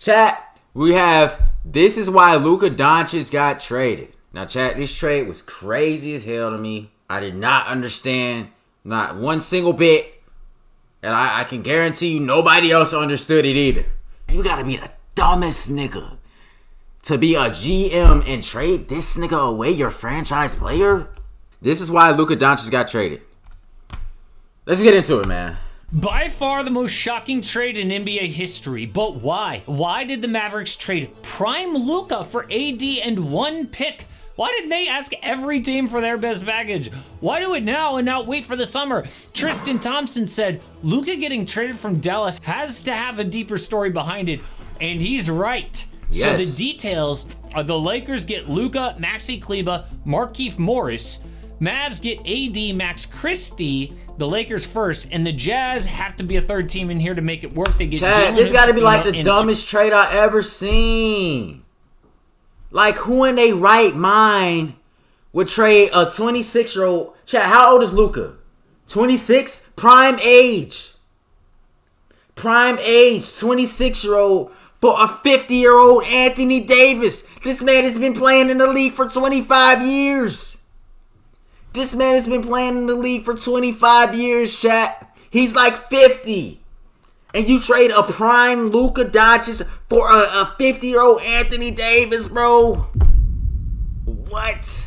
Chat, this is why Luka Doncic got traded. Now, chat, this trade was crazy as hell to me. I did not understand not one single bit. And I can guarantee you nobody else understood it either. You gotta be the dumbest nigga to be a GM and trade this nigga away, your franchise player. This is why Luka Doncic got traded. Let's get into it, man. By far the most shocking trade in NBA history, but why? Why did the Mavericks trade prime Luka for AD and one pick? Why didn't they ask every team for their best package? Why do it now and not wait for the summer? Tristan Thompson said, Luka getting traded from Dallas has to have a deeper story behind it, and he's right. Yes. So the details are the Lakers get Luka, Maxi Kleber, Markieff Morris. Mavs get AD, Max Christie, the Lakers first, and the Jazz have to be a third team in here to make it work. They get Chad, this got to be like the dumbest trade I ever seen. Like, who in their right mind would trade a 26-year-old? Chad, how old is Luka? 26? Prime age. Prime age, 26-year-old for a 50-year-old Anthony Davis. This man has been playing in the league for 25 years. This man has been playing in the league for 25 years, chat. He's like 50. And you trade a prime Luka Doncic for a 50-year-old Anthony Davis, bro. What?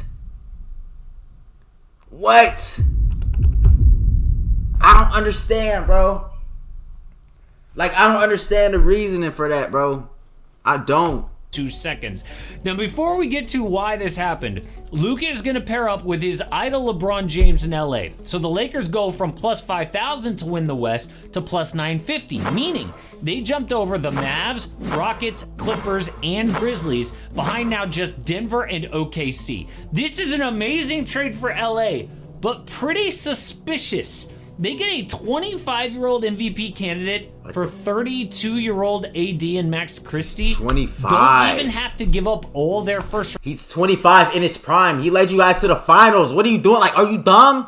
I don't understand, bro. Like, I don't understand the reasoning for that, bro. I don't. 2 seconds. Now, before we get to why this happened, Luka is going to pair up with his idol LeBron James in LA. So the Lakers go from plus 5,000 to win the West to plus 950, meaning they jumped over the Mavs, Rockets, Clippers, and Grizzlies, behind now just Denver and OKC. This is an amazing trade for LA, but pretty suspicious. They get a 25-year-old MVP candidate for 32-year-old AD and Max Christie. 25. Don't even have to give up all their first. He's 25 in his prime. He led you guys to the finals. What are you doing? Like, are you dumb?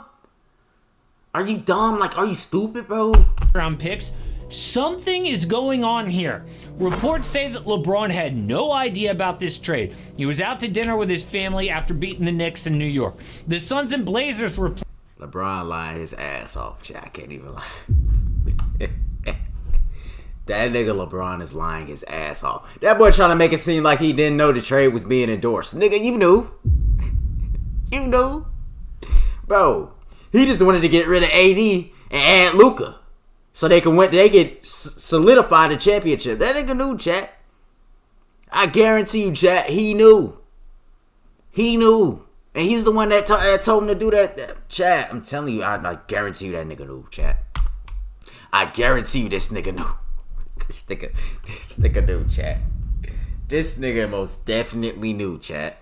Like, are you stupid, bro? Round picks. Something is going on here. Reports say that LeBron had no idea about this trade. He was out to dinner with his family after beating the Knicks in New York. The Suns and Blazers were. LeBron lying his ass off, chat. I can't even lie. That nigga LeBron is lying his ass off. That boy trying to make it seem like he didn't know the trade was being endorsed. Nigga, you knew. You knew. Bro, he just wanted to get rid of AD and add Luka. So they could solidify the championship. That nigga knew, chat. I guarantee you, chat, he knew. He knew. And he's the one that told him to do that. Chat, I'm telling you, I guarantee you that nigga knew, chat. I guarantee you this nigga knew. This nigga knew, chat. This nigga most definitely knew, chat.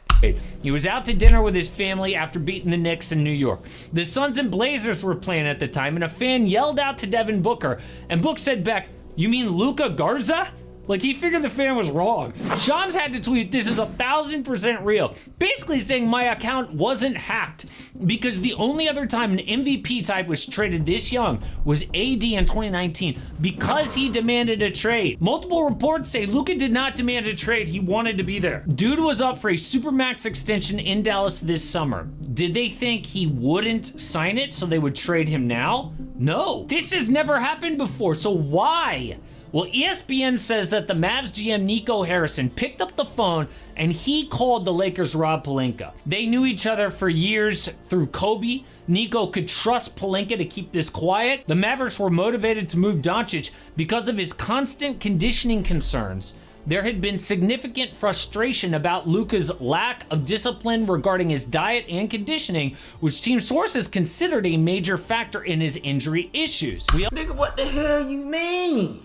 He was out to dinner with his family after beating the Knicks in New York. The Suns and Blazers were playing at the time, and a fan yelled out to Devin Booker, and Book said back, "You mean Luka Garza?" Like, he figured the fan was wrong. Shams had to tweet, "This is 1,000% real." Basically saying my account wasn't hacked, because the only other time an MVP type was traded this young was AD in 2019, because he demanded a trade. Multiple reports say Luka did not demand a trade, he wanted to be there. Dude was up for a Supermax extension in Dallas this summer. Did they think he wouldn't sign it so they would trade him now? No. This has never happened before, so why? Well, ESPN says that the Mavs GM Nico Harrison picked up the phone and he called the Lakers' Rob Pelinka. They knew each other for years through Kobe. Nico could trust Pelinka to keep this quiet. The Mavericks were motivated to move Doncic because of his constant conditioning concerns. There had been significant frustration about Luka's lack of discipline regarding his diet and conditioning, which team sources considered a major factor in his injury issues. Nigga, what the hell you mean?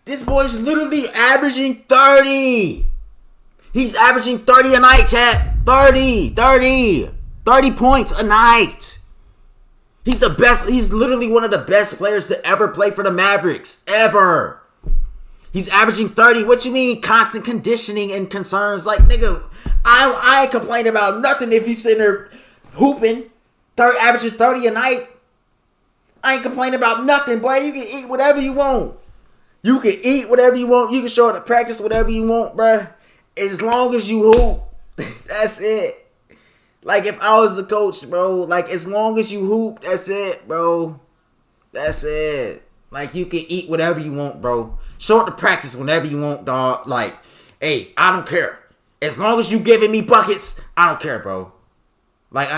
This boy's literally averaging 30. He's averaging 30 a night, chat. 30 points a night. He's the best. He's literally one of the best players to ever play for the Mavericks. Ever. He's averaging 30. What you mean constant conditioning and concerns? Like, nigga, I ain't complaining about nothing if you sitting there hooping, averaging 30 a night. I ain't complaining about nothing, boy. You can eat whatever you want. You can eat whatever you want. You can show up to practice whatever you want, bruh. As long as you hoop, that's it. Like, if I was the coach, bro, like, as long as you hoop, that's it, bro. That's it. Like, you can eat whatever you want, bro. Show up to practice whenever you want, dog. Like, hey, I don't care. As long as you giving me buckets, I don't care, bro. Like,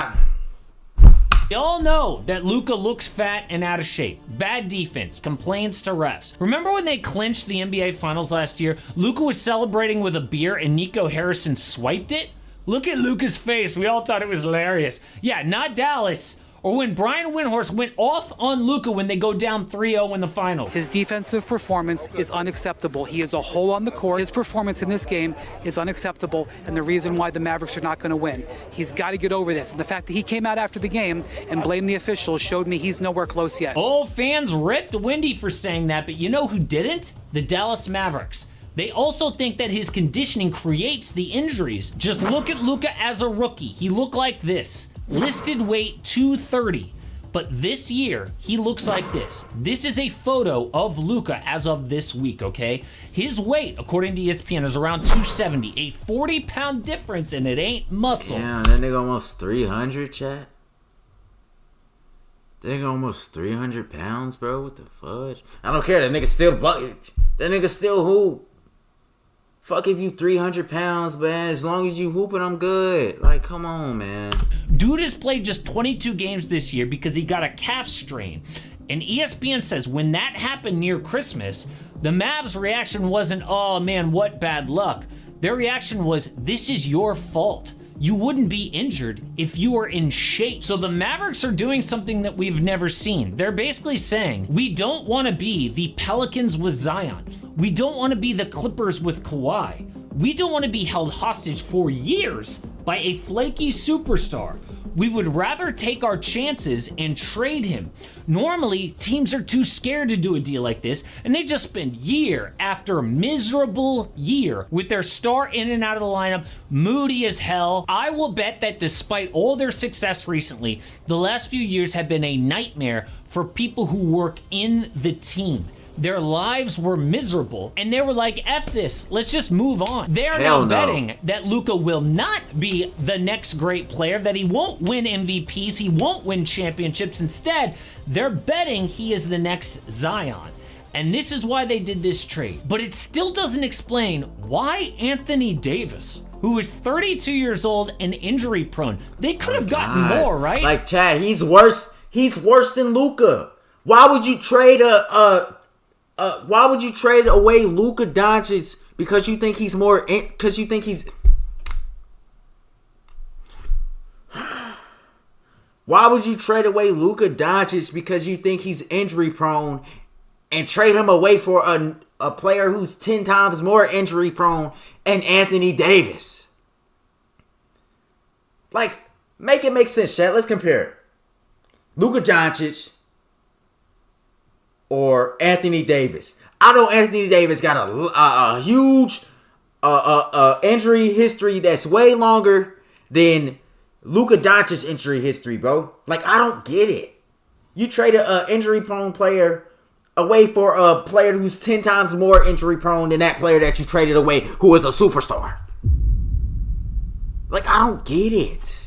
We all know that Luka looks fat and out of shape. Bad defense, complaints to refs. Remember when they clinched the NBA Finals last year? Luka was celebrating with a beer and Nico Harrison swiped it? Look at Luka's face. We all thought it was hilarious. Yeah, not Dallas. Or when Brian Windhorst went off on Luka when they go down 3-0 in the finals. His defensive performance is unacceptable. He is a hole on the court. His performance in this game is unacceptable, and the reason why the Mavericks are not going to win. He's got to get over this. And the fact that he came out after the game and blamed the officials showed me he's nowhere close yet. Oh, fans ripped Windy for saying that, but you know who didn't? The Dallas Mavericks. They also think that his conditioning creates the injuries. Just look at Luka as a rookie. He looked like this. Listed weight 230, but this year he looks like this. This is a photo of Luka as of this week, okay? His weight, according to ESPN, is around 270, a 40-pound difference, and it ain't muscle. damn, that nigga almost 300, chat. That nigga almost 300 pounds, bro. What the fudge? I don't care. That nigga still bucket. That nigga still hoop. Fuck if you 300 pounds, man. As long as you hooping, I'm good. Like, come on, man. Dude has played just 22 games this year because he got a calf strain. And ESPN says when that happened near Christmas, the Mavs' reaction wasn't, oh man, what bad luck. Their reaction was, this is your fault. You wouldn't be injured if you were in shape. So the Mavericks are doing something that we've never seen. They're basically saying, we don't want to be the Pelicans with Zion. We don't want to be the Clippers with Kawhi. We don't want to be held hostage for years by a flaky superstar. We would rather take our chances and trade him. Normally, teams are too scared to do a deal like this, and they just spend year after miserable year with their star in and out of the lineup, moody as hell. I will bet that despite all their success recently, the last few years have been a nightmare for people who work in the team. Their lives were miserable, and they were like, F this, let's just move on. They're now betting that Luka will not be the next great player, that he won't win MVPs, he won't win championships. Instead, they're betting he is the next Zion. And this is why they did this trade. But it still doesn't explain why Anthony Davis, who is 32 years old and injury prone, they could have gotten more, right? Like, Chad, he's worse than Luka. Why would you trade why would you trade away Luka Doncic because you think he's more? Because you think he's. Why would you trade away Luka Doncic because you think he's injury prone, and trade him away for a player who's 10 times more injury prone and Anthony Davis? Like, make it make sense, Chad. Let's compare Luka Doncic or Anthony Davis. I know Anthony Davis got a huge injury history that's way longer than Luka Doncic's injury history, bro. Like, I don't get it. You traded an injury-prone player away for a player who's 10 times more injury-prone than that player that you traded away who is a superstar. Like, I don't get it.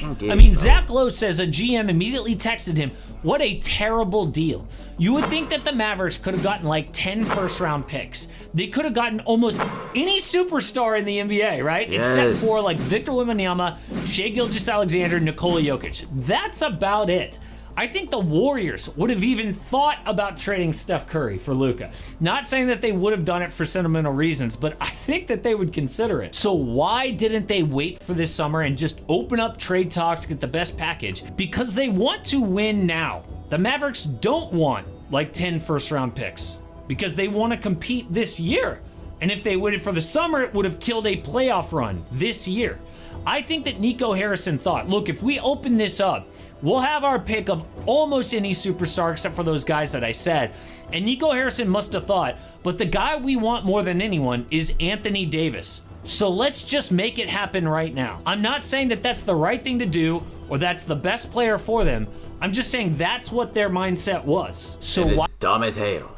I mean, Zach Lowe says a GM immediately texted him, what a terrible deal. You would think that the Mavericks could have gotten like 10 first-round picks. They could have gotten almost any superstar in the NBA, right? Yes. Except for like Victor Wembanyama, Shai Gilgeous-Alexander, Nikola Jokic. That's about it. I think the Warriors would have even thought about trading Steph Curry for Luka. Not saying that they would have done it for sentimental reasons, but I think that they would consider it. So why didn't they wait for this summer and just open up trade talks, get the best package? Because they want to win now. The Mavericks don't want like 10 first-round picks because they want to compete this year. And if they waited for the summer, it would have killed a playoff run this year. I think that Nico Harrison thought, look, if we open this up, we'll have our pick of almost any superstar except for those guys that I said. And Nico Harrison must have thought, but the guy we want more than anyone is Anthony Davis. So let's just make it happen right now. I'm not saying that that's the right thing to do or that's the best player for them. I'm just saying that's what their mindset was. So it's dumb as hell.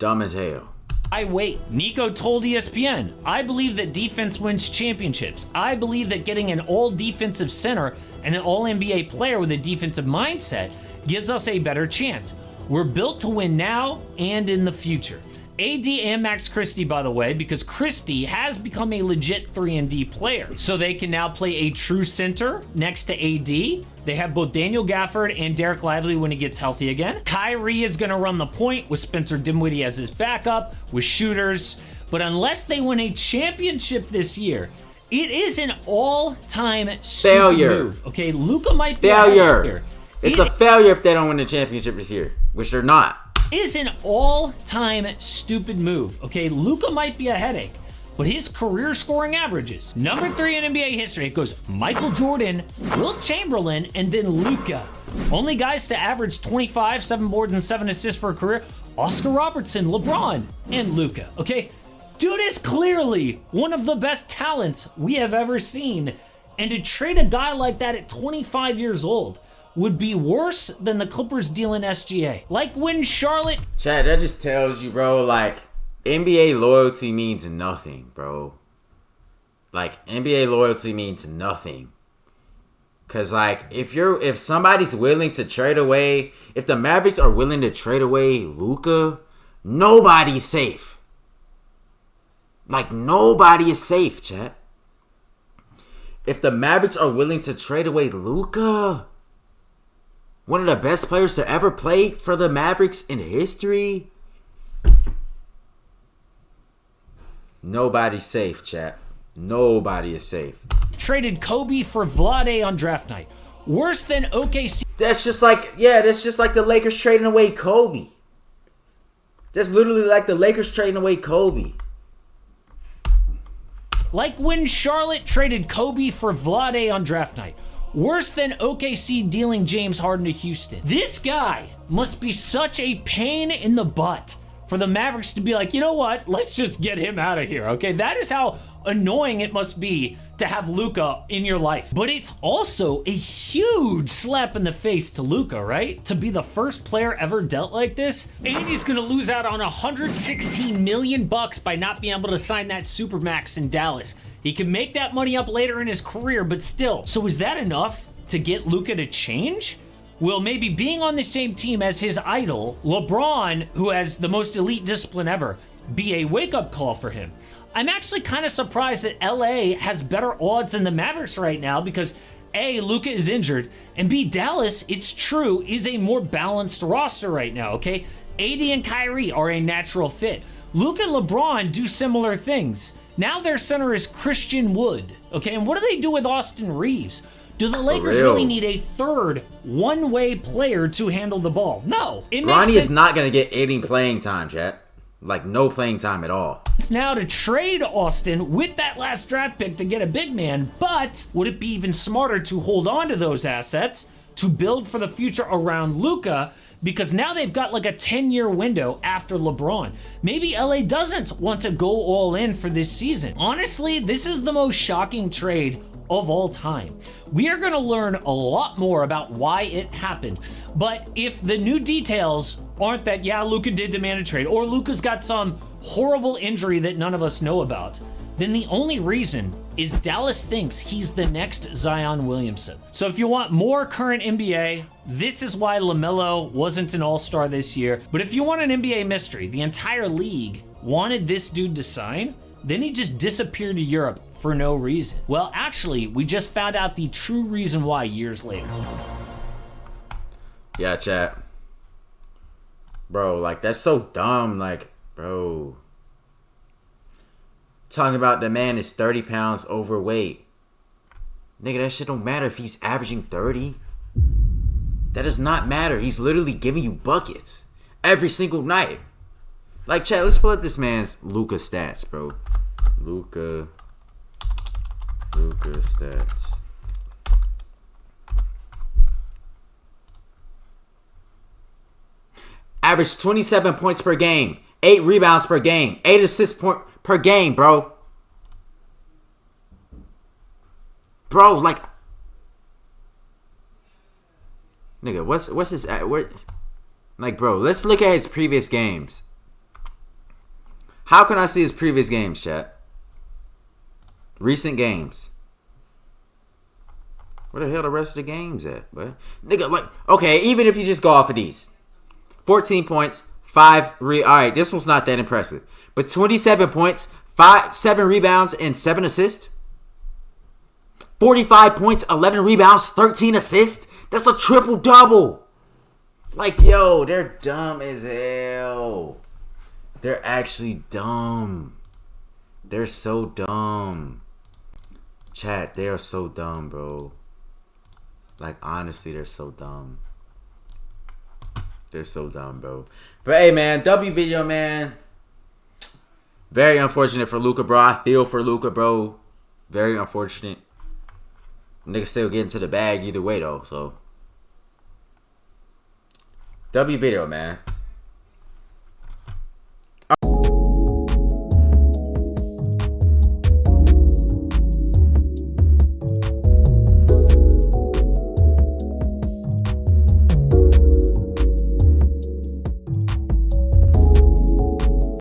dumb as hell. I wait. Nico told ESPN, I believe that defense wins championships. I believe that getting an all-defensive center and an all-NBA player with a defensive mindset gives us a better chance. We're built to win now and in the future. AD and Max Christie, by the way, because Christie has become a legit 3-and-D player. So they can now play a true center next to AD. They have both Daniel Gafford and Derek Lively when he gets healthy again. Kyrie is going to run the point with Spencer Dinwiddie as his backup, with shooters. But unless they win a championship this year, it is an all-time failure. Move. Okay, Luka might be failure. It's a failure if they don't win the championship this year, which they're not. Is an all-time stupid move. Okay, Luka might be a headache, but his career scoring averages. Number 3 in NBA history, it goes Michael Jordan, Wilt Chamberlain, and then Luka. Only guys to average 25, 7 boards, and 7 assists for a career, Oscar Robertson, LeBron, and Luka. Okay, dude is clearly one of the best talents we have ever seen, and to trade a guy like that at 25 years old would be worse than the Clippers dealing SGA. Like when Charlotte... Chad, that just tells you, bro, like, NBA loyalty means nothing, bro. Like, NBA loyalty means nothing. Cause, like, if somebody's willing to trade away... If the Mavericks are willing to trade away Luka, nobody's safe. Like, nobody is safe, Chad. If the Mavericks are willing to trade away Luka... One of the best players to ever play for the Mavericks in history. Nobody's safe, chat. Nobody is safe. Traded Kobe for Vlade on draft night. Worse than OKC. That's just like the Lakers trading away Kobe. That's literally like the Lakers trading away Kobe. Like when Charlotte traded Kobe for Vlade on draft night. Worse than OKC dealing James Harden to Houston. This guy must be such a pain in the butt for the Mavericks to be like, you know what? Let's just get him out of here, okay? That is how annoying it must be to have Luka in your life. But it's also a huge slap in the face to Luka, right? To be the first player ever dealt like this. And he's gonna lose out on $116 million by not being able to sign that Supermax in Dallas. He can make that money up later in his career, but still. So is that enough to get Luka to change? Will maybe being on the same team as his idol, LeBron, who has the most elite discipline ever, be a wake-up call for him? I'm actually kind of surprised that LA has better odds than the Mavericks right now because A, Luka is injured, and B, Dallas, it's true, is a more balanced roster right now, okay? AD and Kyrie are a natural fit. Luka and LeBron do similar things. Now their center is Christian Wood, okay? And what do they do with Austin Reeves? Do the Lakers really need a third one-way player to handle the ball? No. Bronny is not going to get any playing time, chat. Like, no playing time at all. It's now to trade Austin with that last draft pick to get a big man, but would it be even smarter to hold on to those assets to build for the future around Luka? Because now they've got like a 10-year window after LeBron. Maybe LA doesn't want to go all in for this season. Honestly, this is the most shocking trade of all time. We are going to learn a lot more about why it happened. But if the new details aren't that, yeah, Luka did demand a trade, or Luka's got some horrible injury that none of us know about, then the only reason is Dallas thinks he's the next Zion Williamson. So if you want more current NBA, this is why LaMelo wasn't an all-star this year. But if you want an NBA mystery, the entire league wanted this dude to sign, then he just disappeared to Europe for no reason. Well, actually, we just found out the true reason why years later. Yeah, chat. Bro, like, that's so dumb. Like, bro. Talking about the man is 30 pounds overweight. Nigga, that shit don't matter if he's averaging 30. That does not matter. He's literally giving you buckets every single night. Like, chat, let's pull up this man's Luka stats, bro. Luka stats. Average 27 points per game, 8 rebounds per game, 8 assists per game, bro. Bro, like, nigga, what's his where? Like, bro, let's look at his previous games. How can I see his previous games, chat? Recent games. Where the hell the rest of the games at, but nigga, like, okay, even if you just go off of these, 14 points, 5 all right, this one's not that impressive, but 27 points, 7 rebounds, and 7 assists. 45 points, 11 rebounds, 13 assists. That's a triple double. Like, yo, they're dumb as hell. They're actually dumb. They're so dumb. Chat, they are so dumb, bro. Like, honestly, they're so dumb. They're so dumb, bro. But, hey, man, W video, man. Very unfortunate for Luka, bro. I feel for Luka, bro. Very unfortunate. Niggas still getting to the bag either way, though, so. W video, man.